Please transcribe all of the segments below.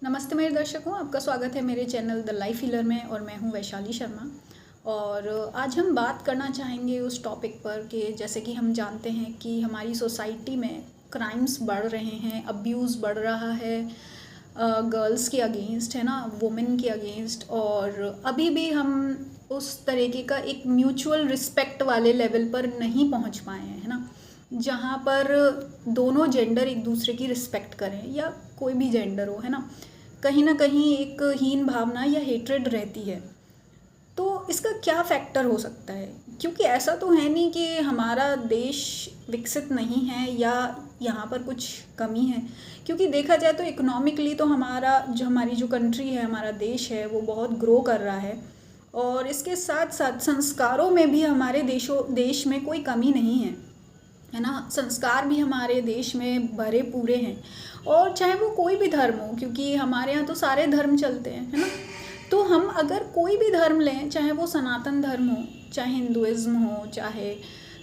नमस्ते मेरे दर्शकों, आपका स्वागत है मेरे चैनल द लाइफ हीलर में और मैं हूं वैशाली शर्मा। और आज हम बात करना चाहेंगे उस टॉपिक पर कि जैसे कि हम जानते हैं कि हमारी सोसाइटी में क्राइम्स बढ़ रहे हैं, अब्यूज़ बढ़ रहा है गर्ल्स के अगेंस्ट, है ना, वुमेन के अगेंस्ट। और अभी भी हम उस तरीके का एक म्यूचुअल रिस्पेक्ट वाले लेवल पर नहीं पहुंच पाए हैं, है ना, जहाँ पर दोनों जेंडर एक दूसरे की रिस्पेक्ट करें, या कोई भी जेंडर हो, है ना कहीं एक हीन भावना या हेट्रेड रहती है। तो इसका क्या फैक्टर हो सकता है? क्योंकि ऐसा तो है नहीं कि हमारा देश विकसित नहीं है या यहाँ पर कुछ कमी है, क्योंकि देखा जाए तो इकोनॉमिकली तो हमारी जो कंट्री है, हमारा देश है, वो बहुत ग्रो कर रहा है। और इसके साथ साथ संस्कारों में भी हमारे देश में कोई कमी नहीं है ना। संस्कार भी हमारे देश में भरे पूरे हैं, और चाहे वो कोई भी धर्म हो, क्योंकि हमारे यहाँ तो सारे धर्म चलते हैं, है ना। तो हम अगर कोई भी धर्म लें, चाहे वो सनातन धर्म हो, चाहे हिंदुइज्म हो, चाहे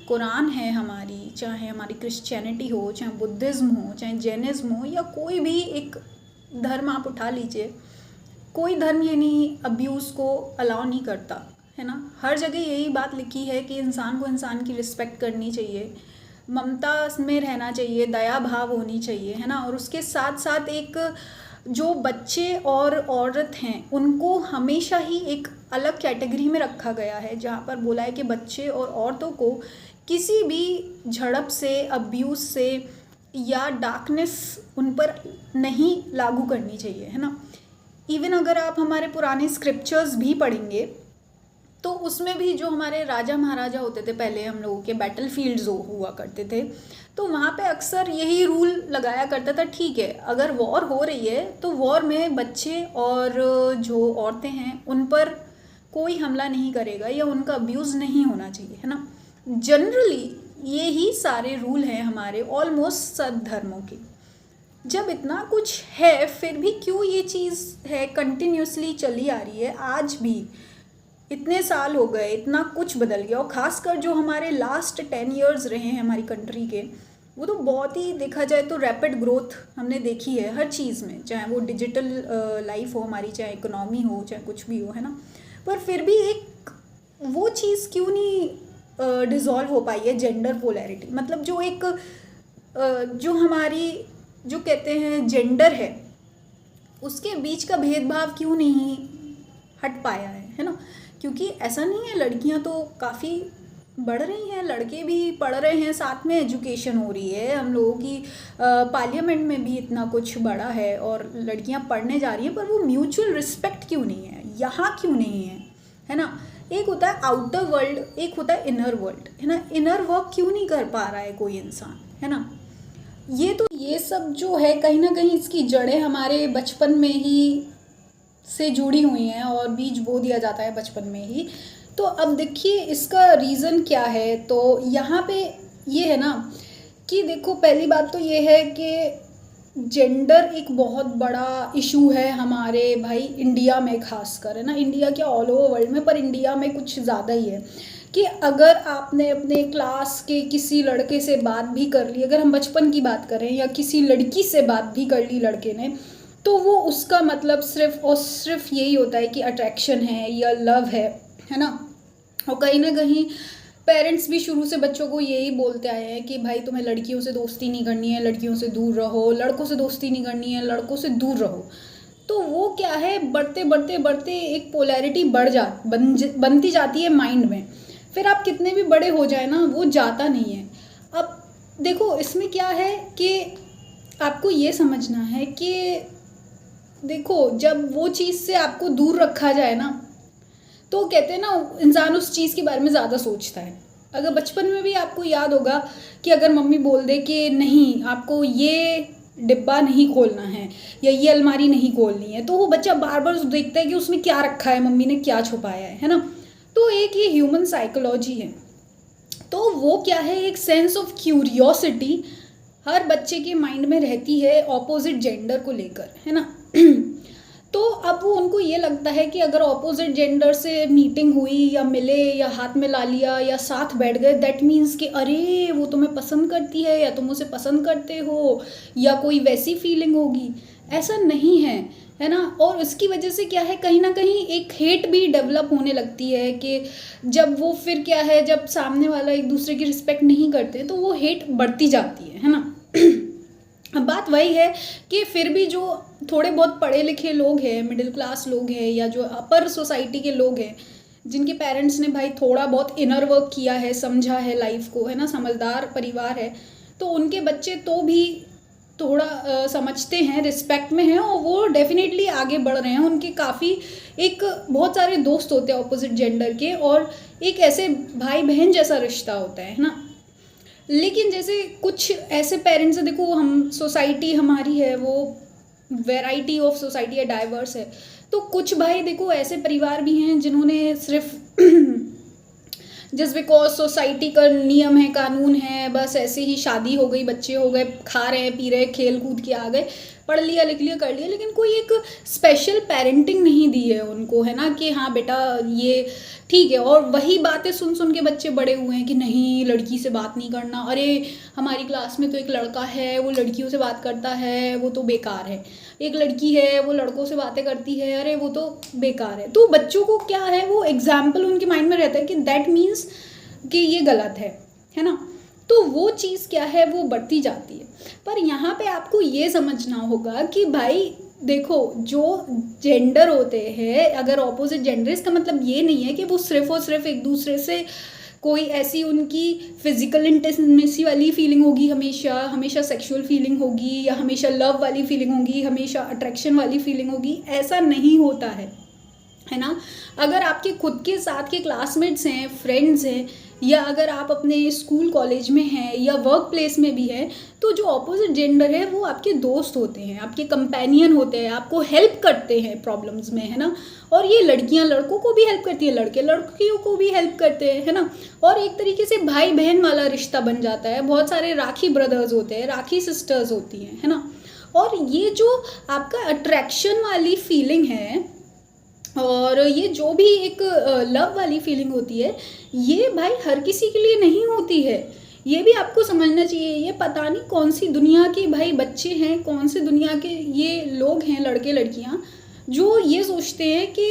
कुरान है हमारी, चाहे हमारी क्रिश्चियनिटी हो, चाहे बुद्धिज़्म हो, चाहे जैनिज़्म हो, या कोई भी एक धर्म आप उठा लीजिए, कोई धर्म ये नहीं अब्यूज़ को अलाउ नहीं करता, है ना। हर जगह यही बात लिखी है कि इंसान को इंसान की रिस्पेक्ट करनी चाहिए, ममता में रहना चाहिए, दया भाव होनी चाहिए, है ना। और उसके साथ साथ एक जो बच्चे और औरत हैं उनको हमेशा ही एक अलग कैटेगरी में रखा गया है, जहाँ पर बोला है कि बच्चे और औरतों को किसी भी झड़प से, अब्यूज़ से या डार्कनेस उन पर नहीं लागू करनी चाहिए, है ना। इवन अगर आप हमारे पुराने स्क्रिप्चर्स भी पढ़ेंगे तो उसमें भी जो हमारे राजा महाराजा होते थे पहले, हम लोगों के बैटल फील्ड्स हुआ करते थे, तो वहाँ पे अक्सर यही रूल लगाया करता था, ठीक है, अगर वॉर हो रही है तो वॉर में बच्चे और जो औरतें हैं उन पर कोई हमला नहीं करेगा या उनका अब्यूज़ नहीं होना चाहिए, है ना। जनरली ये ही सारे रूल हैं हमारे ऑलमोस्ट सब धर्मों के। जब इतना कुछ है फिर भी क्यों ये चीज़ है कंटिन्यूसली चली आ रही है आज भी? इतने साल हो गए, इतना कुछ बदल गया, और ख़ासकर जो हमारे लास्ट 10 इयर्स रहे हैं हमारी कंट्री के, वो तो बहुत ही, देखा जाए तो रैपिड ग्रोथ हमने देखी है हर चीज़ में, चाहे वो डिजिटल लाइफ हो हमारी, चाहे इकोनॉमी हो, चाहे कुछ भी हो, है ना। पर फिर भी एक वो चीज़ क्यों नहीं डिज़ोल्व हो पाई है, जेंडर पोलैरिटी, मतलब जो एक जो हमारी जो कहते हैं जेंडर है, उसके बीच का भेदभाव क्यों नहीं हट पाया है ना। क्योंकि ऐसा नहीं है, लड़कियां तो काफ़ी बढ़ रही हैं, लड़के भी पढ़ रहे हैं, साथ में एजुकेशन हो रही है, हम लोगों की पार्लियामेंट में भी इतना कुछ बढ़ा है और लड़कियां पढ़ने जा रही हैं, पर वो म्यूचुअल रिस्पेक्ट क्यों नहीं है, यहाँ क्यों नहीं है ना। एक होता है आउटर वर्ल्ड, एक होता है इनर वर्ल्ड, है ना। इनर वर्क क्यों नहीं कर पा रहा है कोई इंसान, है ना। ये सब जो है कहीं ना कहीं इसकी जड़ें हमारे बचपन में ही से जुड़ी हुई हैं और बीज बो दिया जाता है बचपन में ही। तो अब देखिए इसका रीज़न क्या है। तो यहाँ पे ये है ना कि देखो, पहली बात तो ये है कि जेंडर एक बहुत बड़ा इशू है हमारे भाई इंडिया में, खासकर, है ना। इंडिया क्या, ऑल ओवर वर्ल्ड में, पर इंडिया में कुछ ज़्यादा ही है कि अगर आपने अपने क्लास के किसी लड़के से बात भी कर ली, अगर हम बचपन की बात करें, या किसी लड़की से बात भी कर ली लड़के ने, तो वो उसका मतलब सिर्फ और सिर्फ यही होता है कि अट्रैक्शन है या लव है ना। और कहीं ना कहीं पेरेंट्स भी शुरू से बच्चों को यही बोलते आए हैं कि भाई तुम्हें लड़कियों से दोस्ती नहीं करनी है, लड़कियों से दूर रहो, लड़कों से दोस्ती नहीं करनी है, लड़कों से दूर रहो। तो वो क्या है, बढ़ते बढ़ते बढ़ते एक पोलैरिटी बनती जाती है माइंड में। फिर आप कितने भी बड़े हो जाए ना, वो जाता नहीं है। अब देखो इसमें क्या है कि आपको ये समझना है कि देखो, जब वो चीज़ से आपको दूर रखा जाए ना, तो कहते हैं ना, इंसान उस चीज़ के बारे में ज़्यादा सोचता है। अगर बचपन में भी आपको याद होगा कि अगर मम्मी बोल दे कि नहीं, आपको ये डिब्बा नहीं खोलना है या ये अलमारी नहीं खोलनी है, तो वो बच्चा बार बार देखता है कि उसमें क्या रखा है, मम्मी ने क्या छुपाया है ना। तो एक ये ह्यूमन साइकोलॉजी है। तो वो क्या है, एक सेंस ऑफ क्यूरियोसिटी हर बच्चे के माइंड में रहती है ऑपोजिट जेंडर को लेकर, है ना। तो अब वो उनको ये लगता है कि अगर ऑपोजिट जेंडर से मीटिंग हुई या मिले या हाथ में ला लिया या साथ बैठ गए, दैट मीन्स कि अरे वो तुम्हें पसंद करती है या तुम उसे पसंद करते हो, या कोई वैसी फीलिंग होगी। ऐसा नहीं है। है ना। और उसकी वजह से क्या है, कहीं ना कहीं एक हेट भी डेवलप होने लगती है कि जब वो फिर क्या है, जब सामने वाला एक दूसरे की रिस्पेक्ट नहीं करते तो वो हेट बढ़ती जाती है ना। अब बात वही है कि फिर भी जो थोड़े बहुत पढ़े लिखे लोग हैं, मिडिल क्लास लोग हैं, या जो अपर सोसाइटी के लोग हैं, जिनके पेरेंट्स ने भाई थोड़ा बहुत इनर वर्क किया है, समझा है लाइफ को, है ना, समझदार परिवार है, तो उनके बच्चे तो भी थोड़ा समझते हैं, रिस्पेक्ट में हैं, और वो डेफिनेटली आगे बढ़ रहे हैं। उनके काफ़ी एक बहुत सारे दोस्त होते हैं ऑपोजिट जेंडर के, और एक ऐसे भाई बहन जैसा रिश्ता होता है ना। लेकिन जैसे कुछ ऐसे पेरेंट्स हैं, देखो हम सोसाइटी हमारी है वो वैरायटी ऑफ सोसाइटी है, डाइवर्स है, तो कुछ भाई देखो ऐसे परिवार भी हैं जिन्होंने सिर्फ जस्ट बिकॉज सोसाइटी का नियम है, कानून है, बस ऐसे ही शादी हो गई, बच्चे हो गए, खा रहे हैं, पी रहे हैं, खेल कूद के आ गए, पढ़ लिया, लिख लिया, कर लिया, लेकिन कोई एक स्पेशल पेरेंटिंग नहीं दी है उनको, है ना, कि हाँ बेटा ये ठीक है। और वही बातें सुन सुन के बच्चे बड़े हुए हैं कि नहीं, लड़की से बात नहीं करना, अरे हमारी क्लास में तो एक लड़का है वो लड़कियों से बात करता है, वो तो बेकार है, एक लड़की है वो लड़कों से बातें करती है, अरे वो तो बेकार है। तो बच्चों को क्या है, वो एग्जाम्पल उनके माइंड में रहता है कि दैट मीन्स कि ये गलत है ना। तो वो चीज़ क्या है, वो बढ़ती जाती है। पर यहाँ पे आपको ये समझना होगा कि भाई देखो, जो जेंडर होते हैं, अगर ऑपोजिट जेंडर, इसका मतलब ये नहीं है कि वो सिर्फ और सिर्फ एक दूसरे से कोई ऐसी उनकी फिजिकल इंटीमेसी वाली फीलिंग होगी, हमेशा हमेशा सेक्सुअल फीलिंग होगी, या हमेशा लव वाली फीलिंग होगी, हमेशा अट्रैक्शन वाली फीलिंग होगी, ऐसा नहीं होता है ना। अगर आपके खुद के साथ के क्लासमेट्स हैं, फ्रेंड्स हैं, या अगर आप अपने स्कूल कॉलेज में हैं या वर्क प्लेस में भी हैं, तो जो ऑपोजिट जेंडर है वो आपके दोस्त होते हैं, आपके कंपेनियन होते हैं, आपको हेल्प करते हैं प्रॉब्लम्स में, है ना। और ये लड़कियां लड़कों को भी हेल्प करती है, लड़के लड़कियों को भी हेल्प करते हैं, है ना। और एक तरीके से भाई बहन वाला रिश्ता बन जाता है। बहुत सारे राखी ब्रदर्स होते हैं, राखी सिस्टर्स होती हैं, है ना। और ये जो आपका अट्रैक्शन वाली फीलिंग है, और ये जो भी एक लव वाली फीलिंग होती है, ये भाई हर किसी के लिए नहीं होती है। ये भी आपको समझना चाहिए। ये पता नहीं कौन सी दुनिया के भाई बच्चे हैं, कौन से दुनिया के ये लोग हैं, लड़के लड़कियां, जो ये सोचते हैं कि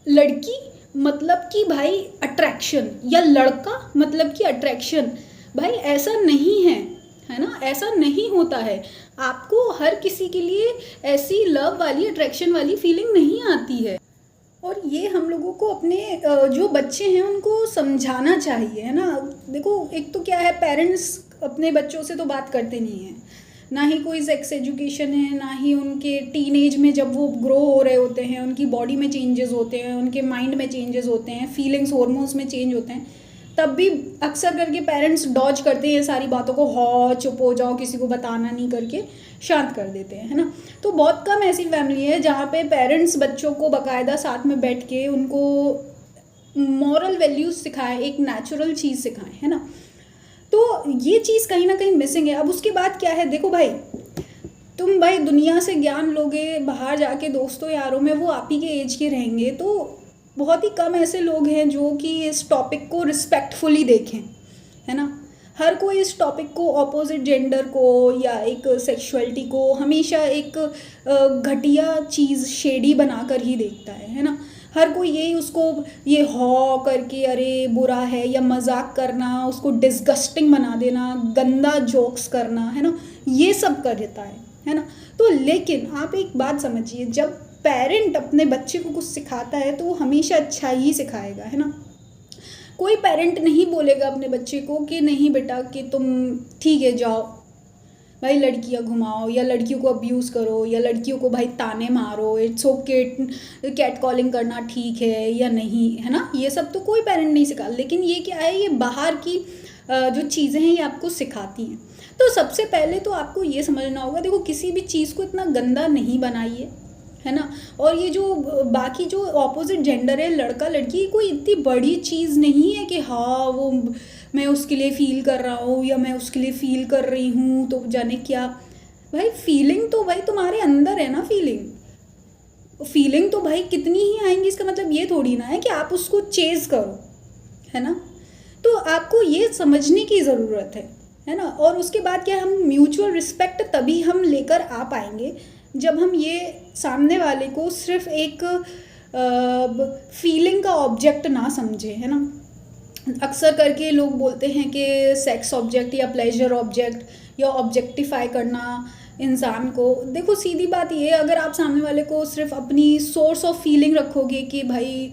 लड़की मतलब कि भाई अट्रैक्शन, या लड़का मतलब कि अट्रैक्शन। भाई ऐसा नहीं है ना, ऐसा नहीं होता है। आपको हर किसी के लिए ऐसी लव वाली अट्रैक्शन वाली फीलिंग नहीं आती है। और ये हम लोगों को अपने जो बच्चे हैं उनको समझाना चाहिए, है ना। देखो, एक तो क्या है, पेरेंट्स अपने बच्चों से तो बात करते नहीं हैं, ना ही कोई सेक्स एजुकेशन है, ना ही उनके टीनेज में जब वो ग्रो हो रहे होते हैं, उनकी बॉडी में चेंजेस होते हैं, उनके माइंड में चेंजेस होते हैं, फीलिंग्स, हॉर्मोन्स में चेंज होते हैं, तब भी अक्सर करके पेरेंट्स डॉज करते हैं सारी बातों को, हो चुप हो जाओ, किसी को बताना नहीं, करके शांत कर देते हैं, है ना। तो बहुत कम ऐसी फैमिली है जहाँ पे पेरेंट्स बच्चों को बाकायदा साथ में बैठ के उनको मॉरल वैल्यूज सिखाएं, एक नेचुरल चीज़ सिखाएं, है ना। तो ये चीज़ कहीं ना कहीं मिसिंग है। अब उसके बाद क्या है, देखो भाई, तुम भाई दुनिया से ज्ञान लोगे, बाहर जाके दोस्तों यारों में वो आप ही के एज के रहेंगे, तो बहुत ही कम ऐसे लोग हैं जो कि इस टॉपिक को रिस्पेक्टफुली देखें, है ना। हर कोई इस टॉपिक को, ऑपोजिट जेंडर को या एक सेक्सुअलिटी को, हमेशा एक घटिया चीज़, शेडी बनाकर ही देखता है ना। हर कोई यही उसको ये हॉ करके अरे बुरा है, या मजाक करना, उसको डिस्गस्टिंग बना देना, गंदा जोक्स करना, है ना, ये सब कर देता है ना। तो लेकिन आप एक बात समझिए, जब पेरेंट अपने बच्चे को कुछ सिखाता है तो वो हमेशा अच्छा ही सिखाएगा, है ना। कोई पेरेंट नहीं बोलेगा अपने बच्चे को कि नहीं बेटा कि तुम ठीक है जाओ भाई लड़कियां घुमाओ, या लड़कियों को अब्यूज़ करो, या लड़कियों को भाई ताने मारो, इट्स ओके, कैट कॉलिंग करना ठीक है या नहीं, है ना। ये सब तो कोई पेरेंट नहीं सिखा। लेकिन ये क्या है, ये बाहर की जो चीज़ें हैं ये आपको सिखाती हैं। तो सबसे पहले तो आपको ये समझना होगा, देखो किसी भी चीज़ को इतना गंदा नहीं बनाइए, है ना। और ये जो बाकी जो ऑपोजिट जेंडर है, लड़का लड़की, कोई इतनी बड़ी चीज़ नहीं है कि हाँ वो मैं उसके लिए फ़ील कर रहा हूँ या मैं उसके लिए फ़ील कर रही हूँ तो जाने क्या। भाई फीलिंग तो भाई तुम्हारे अंदर है ना, फीलिंग तो भाई कितनी ही आएंगी, इसका मतलब ये थोड़ी ना है कि आप उसको चेज़ करो, है ना। तो आपको ये समझने की ज़रूरत है ना। और उसके बाद क्या, हम म्यूचुअल रिस्पेक्ट तभी हम लेकर आ पाएंगे जब हम ये सामने वाले को सिर्फ एक फीलिंग का ऑब्जेक्ट ना समझे, है ना। अक्सर करके लोग बोलते हैं कि सेक्स ऑब्जेक्ट या प्लेजर ऑब्जेक्ट या ऑब्जेक्टिफाई करना इंसान को। देखो सीधी बात ये है, अगर आप सामने वाले को सिर्फ अपनी सोर्स ऑफ फीलिंग रखोगे कि भाई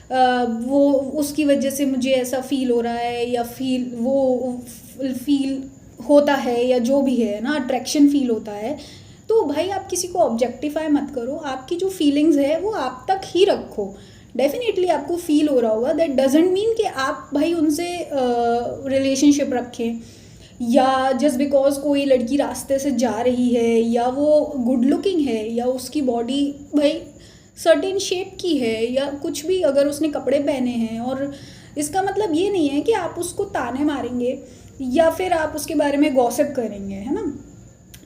वो उसकी वजह से मुझे ऐसा फील हो रहा है या फील होता है या जो भी है ना, अट्रैक्शन फील होता है, तो भाई आप किसी को ऑब्जेक्टिफाई मत करो। आपकी जो फीलिंग्स है वो आप तक ही रखो। डेफिनेटली आपको फील हो रहा होगा, दैट डजेंट मीन कि आप भाई उनसे रिलेशनशिप रखें, या जस्ट बिकॉज कोई लड़की रास्ते से जा रही है या वो गुड लुकिंग है या उसकी बॉडी भाई सर्टेन शेप की है या कुछ भी, अगर उसने कपड़े पहने हैं, और इसका मतलब ये नहीं है कि आप उसको ताने मारेंगे या फिर आप उसके बारे में गॉसिप करेंगे, है ना।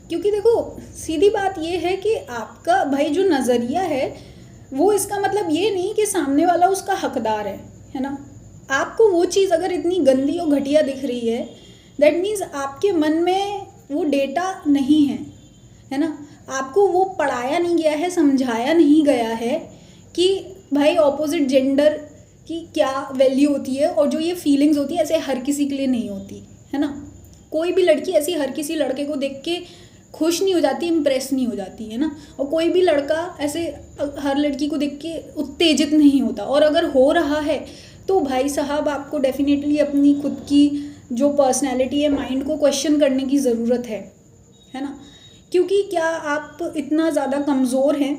क्योंकि देखो सीधी बात ये है कि आपका भाई जो नज़रिया है वो इसका मतलब ये नहीं कि सामने वाला उसका हकदार है ना। आपको वो चीज़ अगर इतनी गंदी और घटिया दिख रही है, दैट मीन्स आपके मन में वो डेटा नहीं है ना। आपको वो पढ़ाया नहीं गया है, समझाया नहीं गया है कि भाई ऑपोजिट जेंडर की क्या वैल्यू होती है, और जो ये फीलिंग्स होती है ऐसे हर किसी के लिए नहीं होती, है ना। कोई भी लड़की ऐसी हर किसी लड़के को देख के खुश नहीं हो जाती, इम्प्रेस नहीं हो जाती, है ना। और कोई भी लड़का ऐसे हर लड़की को देख के उत्तेजित नहीं होता, और अगर हो रहा है तो भाई साहब आपको डेफिनेटली अपनी खुद की जो पर्सनैलिटी है, माइंड को क्वेश्चन करने की ज़रूरत है ना। क्योंकि क्या आप इतना ज़्यादा कमज़ोर हैं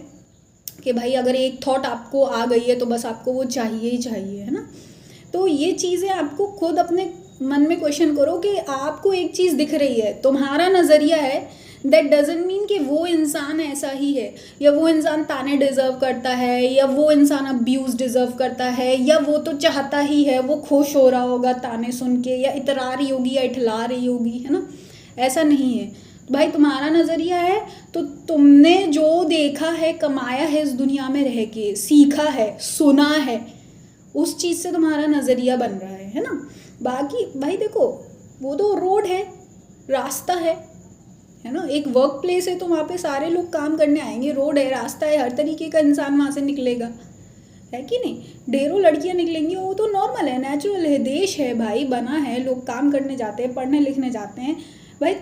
कि भाई अगर एक थॉट आपको आ गई है तो बस आपको वो चाहिए ही चाहिए, है ना। तो ये चीज़ें आपको खुद अपने मन में क्वेश्चन करो कि आपको एक चीज़ दिख रही है, तुम्हारा नज़रिया है, दैट डजेंट मीन कि वो इंसान ऐसा ही है, या वो इंसान ताने डिज़र्व करता है, या वो इंसान अब्यूज़ डिज़र्व करता है, या वो तो चाहता ही है, वो खुश हो रहा होगा ताने सुन के, या इतरा रही होगी या इठला रही होगी, है ना। ऐसा नहीं है भाई, तुम्हारा नज़रिया है तो तुमने जो देखा है, कमाया है इस दुनिया में रह के, सीखा है, सुना है, उस चीज़ से तुम्हारा नज़रिया बन रहा है ना। बाकी भाई देखो वो तो रोड है, रास्ता है ना। एक वर्क प्लेस है तो वहाँ पे सारे लोग काम करने आएंगे, रोड है, रास्ता है, हर तरीके का इंसान वहाँ से निकलेगा, है कि नहीं। ढेरों लड़कियाँ निकलेंगी, वो तो नॉर्मल है, नेचुरल है, देश है भाई, बना है, लोग काम करने जाते हैं, पढ़ने लिखने जाते हैं भाई।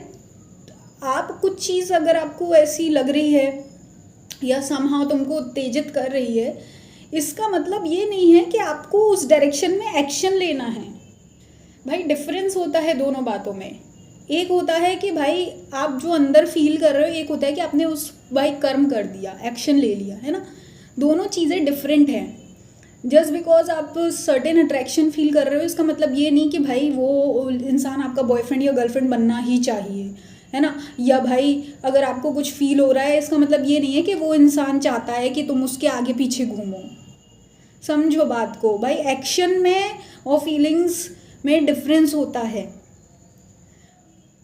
आप कुछ चीज़ अगर आपको ऐसी लग रही है या समहाउ तुमको उत्तेजित कर रही है, इसका मतलब ये नहीं है कि आपको उस डायरेक्शन में एक्शन लेना है। भाई डिफरेंस होता है दोनों बातों में। एक होता है कि भाई आप जो अंदर फील कर रहे हो, एक होता है कि आपने उस भाई कर्म कर दिया, एक्शन ले लिया, है ना। दोनों चीज़ें डिफरेंट हैं। जस्ट बिकॉज आप सर्टेन अट्रैक्शन फील कर रहे हो, इसका मतलब ये नहीं कि भाई वो इंसान आपका बॉयफ्रेंड या गर्लफ्रेंड बनना ही चाहिए, है ना। या भाई अगर आपको कुछ फील हो रहा है, इसका मतलब ये नहीं है कि वो इंसान चाहता है कि तुम उसके आगे पीछे घूमो। समझो बात को भाई, एक्शन में और फीलिंग्स में डिफरेंस होता है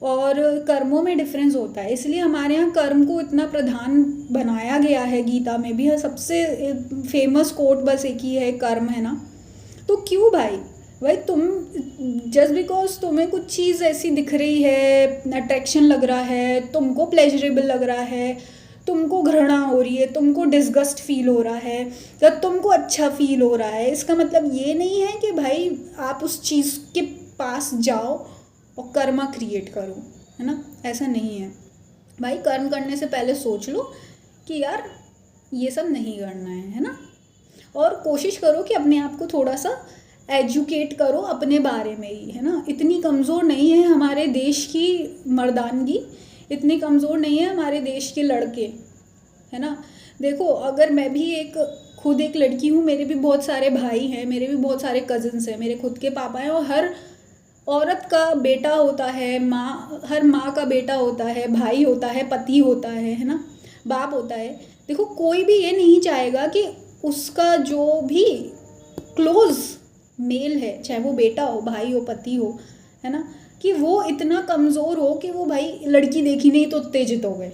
और कर्मों में डिफरेंस होता है। इसलिए हमारे यहाँ कर्म को इतना प्रधान बनाया गया है। गीता में भी सबसे फेमस कोट बस एक ही है, कर्म, है ना। तो क्यों भाई तुम जस्ट बिकॉज तुम्हें कुछ चीज़ ऐसी दिख रही है, अट्रैक्शन लग रहा है, तुमको प्लेजरेबल लग रहा है, तुमको घृणा हो रही है, तुमको डिस्गस्ट फील हो रहा है, या तुमको अच्छा फील हो रहा है, इसका मतलब ये नहीं है कि भाई आप उस चीज़ के पास जाओ और कर्मा क्रिएट करो, है ना। ऐसा नहीं है भाई। कर्म करने से पहले सोच लो कि यार ये सब नहीं करना है ना। और कोशिश करो कि अपने आप को थोड़ा सा एजुकेट करो अपने बारे में ही, है ना। इतनी कमज़ोर नहीं है हमारे देश की मर्दानगी, इतनी कमज़ोर नहीं है हमारे देश के लड़के, है ना। देखो अगर मैं भी खुद एक लड़की हूँ, मेरे भी बहुत सारे भाई हैं, मेरे भी बहुत सारे कज़न्स हैं, मेरे खुद के पापा हैं, और हर औरत का बेटा होता है, हर माँ का बेटा होता है, भाई होता है, पति होता है ना, बाप होता है। देखो कोई भी ये नहीं चाहेगा कि उसका जो भी क्लोज मेल है, चाहे वो बेटा हो, भाई हो, पति हो, है ना, कि वो इतना कमज़ोर हो कि वो भाई लड़की देखी नहीं तो उत्तेजित हो गए,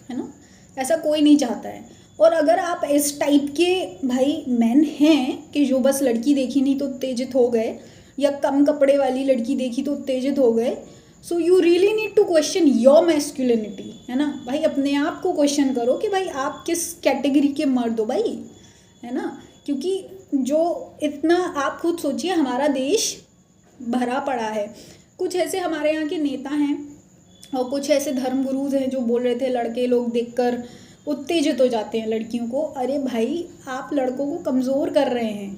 है ना। ऐसा कोई नहीं चाहता है। और अगर आप इस टाइप के भाई मैन हैं कि जो बस लड़की देखी नहीं तो उत्तेजित हो गए, या कम कपड़े वाली लड़की देखी तो उत्तेजित हो गए, so you really need to question your masculinity, है ना भाई। अपने आप को क्वेश्चन करो कि भाई आप किस कैटेगरी के मर्द हो भाई, है ना। क्योंकि जो इतना आप खुद सोचिए, हमारा देश भरा पड़ा है, कुछ ऐसे हमारे यहाँ के नेता हैं और कुछ ऐसे धर्मगुरुज हैं जो बोल रहे थे लड़के लोग देखकर उत्तेजित हो जाते हैं लड़कियों को। अरे भाई, आप लड़कों को कमज़ोर कर रहे हैं,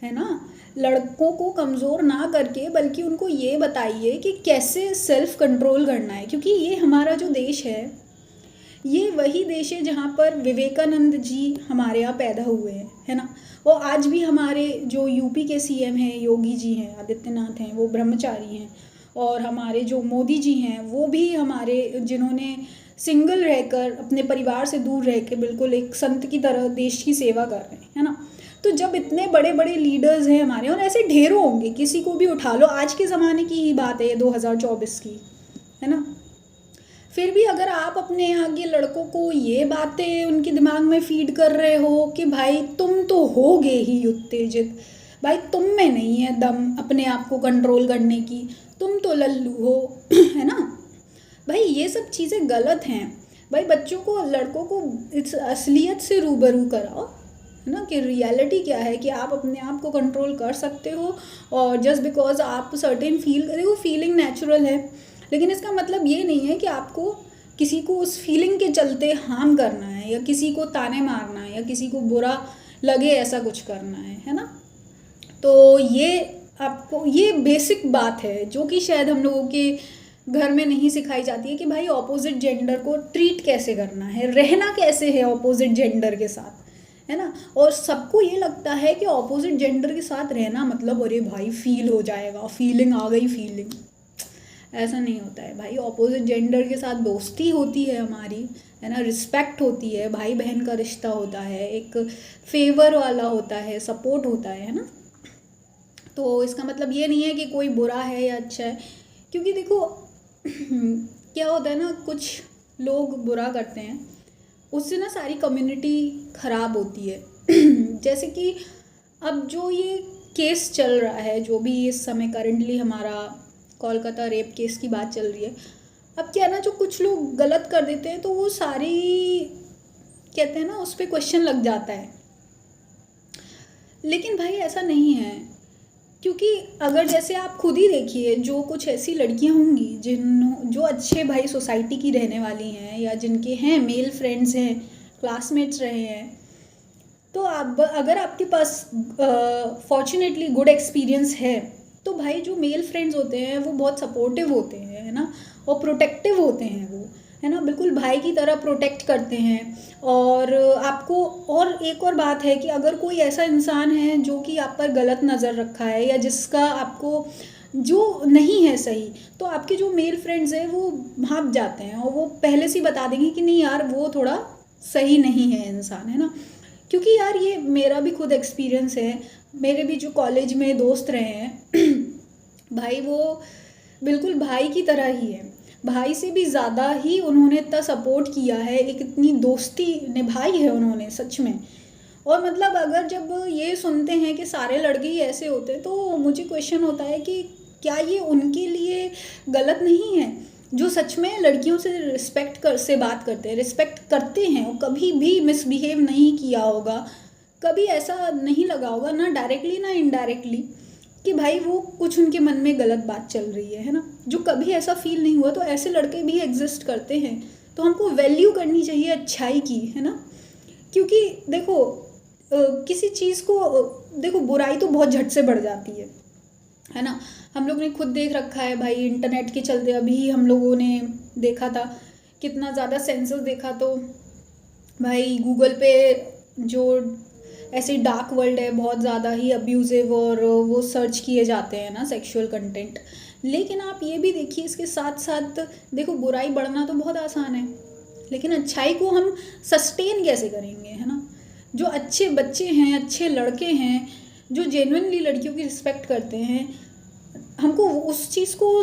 है ना। लड़कों को कमज़ोर ना करके बल्कि उनको ये बताइए कि कैसे सेल्फ कंट्रोल करना है। क्योंकि ये हमारा जो देश है, ये वही देश है जहाँ पर विवेकानंद जी हमारे यहाँ पैदा हुए हैं, है ना। और आज भी हमारे जो यूपी के सीएम हैं, योगी जी हैं, आदित्यनाथ हैं, वो ब्रह्मचारी हैं। और हमारे जो मोदी जी हैं, वो भी हमारे, जिन्होंने सिंगल रहकर अपने परिवार से दूर रह के बिल्कुल एक संत की तरह देश की सेवा कर रहे हैं, है ना। तो जब इतने बड़े बड़े लीडर्स हैं हमारे, और ऐसे ढेरों होंगे, किसी को भी उठा लो, आज के ज़माने की ही बात है, 2024 की, है ना। फिर भी अगर आप अपने यहाँ के लड़कों को ये बातें उनके दिमाग में फीड कर रहे हो कि भाई तुम तो होगे ही उत्तेजित, भाई तुम में नहीं है दम अपने आप को कंट्रोल करने की, तुम तो लल्लू हो, है ना भाई। ये सब चीज़ें गलत हैं भाई। बच्चों को, लड़कों को इस असलियत से रूबरू कराओ, है ना, कि रियलिटी क्या है, कि आप अपने आप को कंट्रोल कर सकते हो। और जस्ट बिकॉज आप सर्टेन देखो, फीलिंग नेचुरल है, लेकिन इसका मतलब ये नहीं है कि आपको किसी को उस फीलिंग के चलते हार्म करना है, या किसी को ताने मारना है, या किसी को बुरा लगे ऐसा कुछ करना है ना। तो ये आपको, ये बेसिक बात है जो कि शायद हम लोगों के घर में नहीं सिखाई जाती है कि भाई ऑपोजिट जेंडर को ट्रीट कैसे करना है, रहना कैसे है ऑपोजिट जेंडर के साथ, है ना। और सबको ये लगता है कि ऑपोजिट जेंडर के साथ रहना मतलब अरे भाई फील हो जाएगा, फीलिंग आ गई, फीलिंग। ऐसा नहीं होता है भाई। ऑपोजिट जेंडर के साथ दोस्ती होती है हमारी, है ना, रिस्पेक्ट होती है, भाई बहन का रिश्ता होता है, एक फेवर वाला होता है, सपोर्ट होता है ना। तो इसका मतलब ये नहीं है कि कोई बुरा है या अच्छा है। क्योंकि देखो क्या होता है ना, कुछ लोग बुरा करते हैं, उससे ना सारी कम्युनिटी ख़राब होती है। जैसे कि अब जो ये केस चल रहा है, जो भी इस समय करंटली हमारा कोलकाता रेप केस की बात चल रही है, अब क्या है ना, जो कुछ लोग गलत कर देते हैं तो वो सारी, कहते हैं ना, उस पर क्वेश्चन लग जाता है। लेकिन भाई ऐसा नहीं है। क्योंकि अगर जैसे आप खुद ही देखिए, जो कुछ ऐसी लड़कियां होंगी जो अच्छे भाई सोसाइटी की रहने वाली हैं, या जिनके हैं मेल फ्रेंड्स हैं, क्लासमेट्स रहे हैं, तो आप, अगर आपके पास फॉर्चुनेटली गुड एक्सपीरियंस है, तो भाई जो मेल फ्रेंड्स होते हैं वो बहुत सपोर्टिव होते हैं, है ना, और प्रोटेक्टिव होते हैं वो, है ना, बिल्कुल भाई की तरह प्रोटेक्ट करते हैं। और आपको, और एक और बात है कि अगर कोई ऐसा इंसान है जो कि आप पर गलत नज़र रखा है, या जिसका आपको जो नहीं है सही, तो आपके जो मेल फ्रेंड्स हैं वो भाग जाते हैं और वो पहले से ही बता देंगे कि नहीं यार वो थोड़ा सही नहीं है इंसान, है ना। क्योंकि यार ये मेरा भी खुद एक्सपीरियंस है, मेरे भी जो कॉलेज में दोस्त रहे हैं भाई वो बिल्कुल भाई की तरह ही है, भाई से भी ज़्यादा ही उन्होंने इतना सपोर्ट किया है, एक इतनी दोस्ती निभाई है उन्होंने सच में। और मतलब अगर जब ये सुनते हैं कि सारे लड़के ही ऐसे होते हैं, तो मुझे क्वेश्चन होता है कि क्या ये उनके लिए गलत नहीं है, जो सच में लड़कियों से से बात करते हैं, रिस्पेक्ट करते हैं, और कभी भी मिसबिहेव नहीं किया होगा, कभी ऐसा नहीं लगा होगा, ना डायरेक्टली ना इनडायरेक्टली, कि भाई वो कुछ उनके मन में गलत बात चल रही है ना। जो कभी ऐसा फील नहीं हुआ, तो ऐसे लड़के भी एग्जिस्ट करते हैं। तो हमको वैल्यू करनी चाहिए अच्छाई की, है ना। क्योंकि देखो किसी चीज़ को, देखो बुराई तो बहुत झट से बढ़ जाती है ना। हम लोग ने खुद देख रखा है भाई, इंटरनेट के चलते अभी हम लोगों ने देखा था कितना ज़्यादा सेंसस देखा, तो भाई गूगल पे जो ऐसे डार्क वर्ल्ड है, बहुत ज़्यादा ही अब्यूज़िव, और वो सर्च किए जाते हैं ना सेक्सुअल कंटेंट। लेकिन आप ये भी देखिए, इसके साथ साथ देखो बुराई बढ़ना तो बहुत आसान है, लेकिन अच्छाई को हम सस्टेन कैसे करेंगे, है ना। जो अच्छे बच्चे हैं, अच्छे लड़के हैं, जो जेन्युइनली लड़कियों की रिस्पेक्ट करते हैं, हमको उस चीज़ को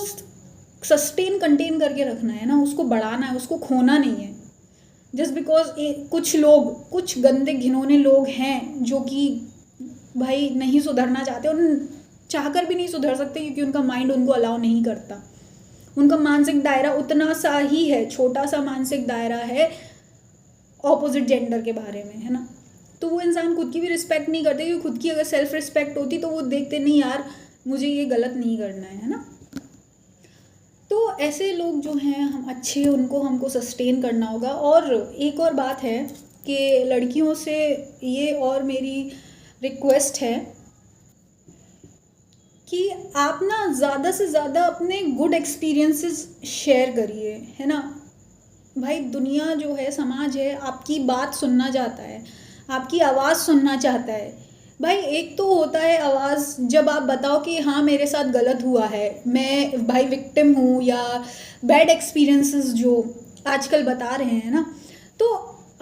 सस्टेन कंटेन करके रखना है ना, उसको बढ़ाना है, उसको खोना नहीं है। जस्ट बिकॉज कुछ लोग, कुछ गंदे घिनौने लोग हैं जो कि भाई नहीं सुधरना चाहते, और चाहकर भी नहीं सुधर सकते क्योंकि उनका माइंड उनको अलाउ नहीं करता, उनका मानसिक दायरा उतना सा ही है, छोटा सा मानसिक दायरा है ऑपोजिट जेंडर के बारे में, है ना। तो वो इंसान खुद की भी रिस्पेक्ट नहीं करते, क्योंकि खुद की अगर सेल्फ रिस्पेक्ट होती तो वो देखते नहीं यार मुझे ये गलत नहीं करना है ना। तो ऐसे लोग जो हैं हम अच्छे, उनको हमको सस्टेन करना होगा। और एक और बात है कि लड़कियों से ये और मेरी रिक्वेस्ट है कि आप ना ज़्यादा से ज़्यादा अपने गुड एक्सपीरियंसेस शेयर करिए, है ना। भाई दुनिया जो है, समाज है, आपकी बात सुनना चाहता है, आपकी आवाज़ सुनना चाहता है। भाई एक तो होता है आवाज़ जब आप बताओ कि हाँ मेरे साथ गलत हुआ है, मैं भाई विक्टिम हूँ, या बैड एक्सपीरियंसेस जो आजकल बता रहे हैं ना, तो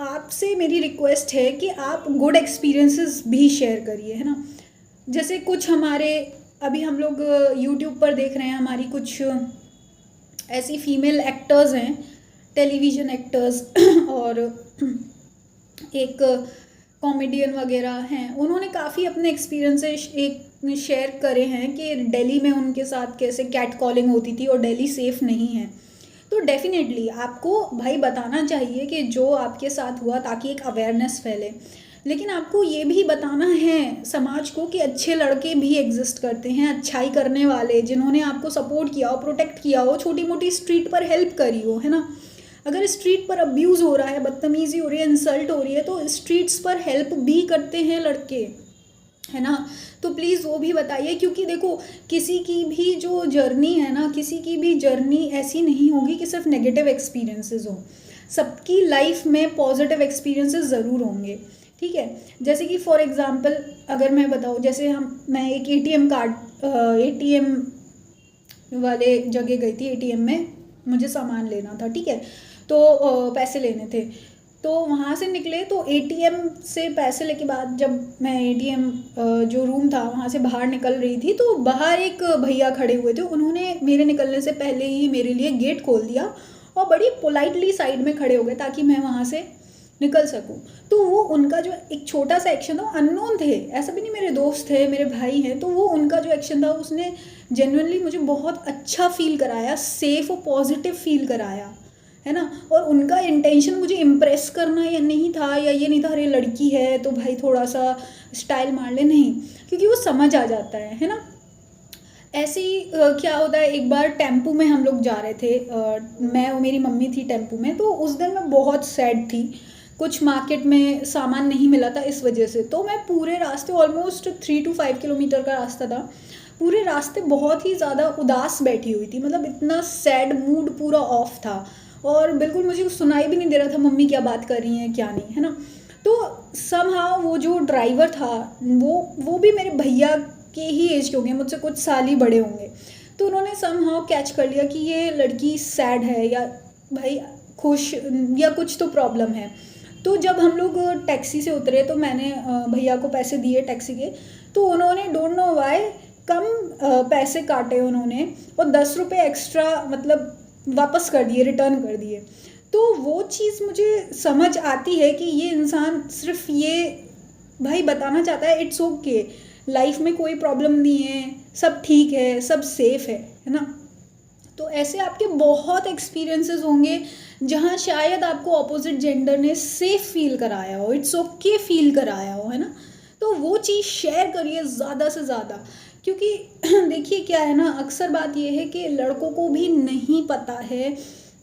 आपसे मेरी रिक्वेस्ट है कि आप गुड एक्सपीरियंसेस भी शेयर करिए, है ना। जैसे कुछ हमारे अभी हम लोग यूट्यूब पर देख रहे हैं, हमारी कुछ ऐसी फीमेल एक्टर्स हैं, टेलीविज़न एक्टर्स और एक कॉमेडियन वगैरह हैं, उन्होंने काफ़ी अपने एक्सपीरियंसेस एक शेयर करे हैं कि दिल्ली में उनके साथ कैसे कैट कॉलिंग होती थी और दिल्ली सेफ़ नहीं है। तो डेफिनेटली आपको भाई बताना चाहिए कि जो आपके साथ हुआ, ताकि एक अवेयरनेस फैले। लेकिन आपको ये भी बताना है समाज को कि अच्छे लड़के भी एग्जिस्ट करते हैं, अच्छाई करने वाले, जिन्होंने आपको सपोर्ट किया हो, प्रोटेक्ट किया हो, छोटी मोटी स्ट्रीट पर हेल्प करी हो, है ना। अगर स्ट्रीट पर अब्यूज़ हो रहा है, बदतमीज़ी हो रही है, इंसल्ट हो रही है, तो स्ट्रीट्स पर हेल्प भी करते हैं लड़के, है ना। तो प्लीज़ वो भी बताइए, क्योंकि देखो किसी की भी जो जर्नी है ना, किसी की भी जर्नी ऐसी नहीं होगी कि सिर्फ नेगेटिव एक्सपीरियंसेस हो। सबकी लाइफ में पॉजिटिव एक्सपीरियंसेस ज़रूर होंगे, ठीक है। जैसे कि फॉर एग्ज़ाम्पल अगर मैं बताऊँ, जैसे मैं एक एटीएम वाले जगह गई थी, एटीएम में मुझे सामान लेना था, ठीक है। तो पैसे लेने थे, तो वहाँ से निकले, तो एटीएम से पैसे लेके बाद जब मैं एटीएम जो रूम था वहाँ से बाहर निकल रही थी, तो बाहर एक भैया खड़े हुए थे। उन्होंने मेरे निकलने से पहले ही मेरे लिए गेट खोल दिया और बड़ी पोलाइटली साइड में खड़े हो गए ताकि मैं वहाँ से निकल सकूं। तो वो उनका जो एक छोटा सा एक्शन था, अननोन थे, ऐसा भी नहीं मेरे दोस्त थे, मेरे भाई हैं, तो वो उनका जो एक्शन था उसने जेन्युइनली मुझे बहुत अच्छा फील कराया, सेफ और पॉजिटिव फील कराया, है ना। और उनका इंटेंशन मुझे इम्प्रेस करना या नहीं था, या ये नहीं था अरे लड़की है तो भाई थोड़ा सा स्टाइल मार ले, नहीं, क्योंकि वो समझ आ जाता है ना। ऐसे ही क्या होता है, एक बार टेम्पू में हम लोग जा रहे थे, मैं और मेरी मम्मी थी टेम्पू में। तो उस दिन मैं बहुत सैड थी, कुछ मार्केट में सामान नहीं मिला था इस वजह से। तो मैं पूरे रास्ते, ऑलमोस्ट 3 to 5 किलोमीटर का रास्ता था, पूरे रास्ते बहुत ही ज़्यादा उदास बैठी हुई थी, मतलब इतना सैड, मूड पूरा ऑफ था, और बिल्कुल मुझे सुनाई भी नहीं दे रहा था मम्मी क्या बात कर रही हैं क्या नहीं, है ना। तो समहाउ वो जो ड्राइवर था वो भी मेरे भैया के ही एज के होंगे, मुझसे कुछ साल ही बड़े होंगे। तो उन्होंने समहाउ कैच कर लिया कि ये लड़की सैड है या भाई खुश, या कुछ तो प्रॉब्लम है। तो जब हम लोग टैक्सी से उतरे तो मैंने भैया को पैसे दिए टैक्सी के, तो उन्होंने डोंट नो वाई कम पैसे काटे उन्होंने, और 10 रुपये एक्स्ट्रा मतलब वापस कर दिए, रिटर्न कर दिए। तो वो चीज़ मुझे समझ आती है कि ये इंसान सिर्फ ये भाई बताना चाहता है इट्स ओके, लाइफ में कोई प्रॉब्लम नहीं है, सब ठीक है, सब सेफ है ना। तो ऐसे आपके बहुत एक्सपीरियंसेस होंगे जहाँ शायद आपको ऑपोजिट जेंडर ने सेफ फील कराया हो, इट्स ओके फील कराया हो, है ना। तो वो चीज़ शेयर करिए ज़्यादा से ज़्यादा, क्योंकि देखिए क्या है ना, अक्सर बात ये है कि लड़कों को भी नहीं पता है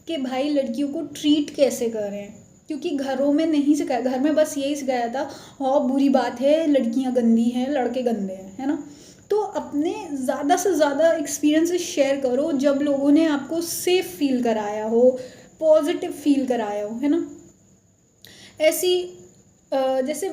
कि भाई लड़कियों को ट्रीट कैसे करें, क्योंकि घरों में नहीं सिखाया, घर में बस यही सिखाया था, हाँ बुरी बात है, लड़कियां गंदी हैं, लड़के गंदे हैं, है ना। तो अपने ज़्यादा से ज़्यादा एक्सपीरियंसेस शेयर करो जब लोगों ने आपको सेफ फील कराया हो, पॉजिटिव फील कराया हो, है ना। ऐसी जैसे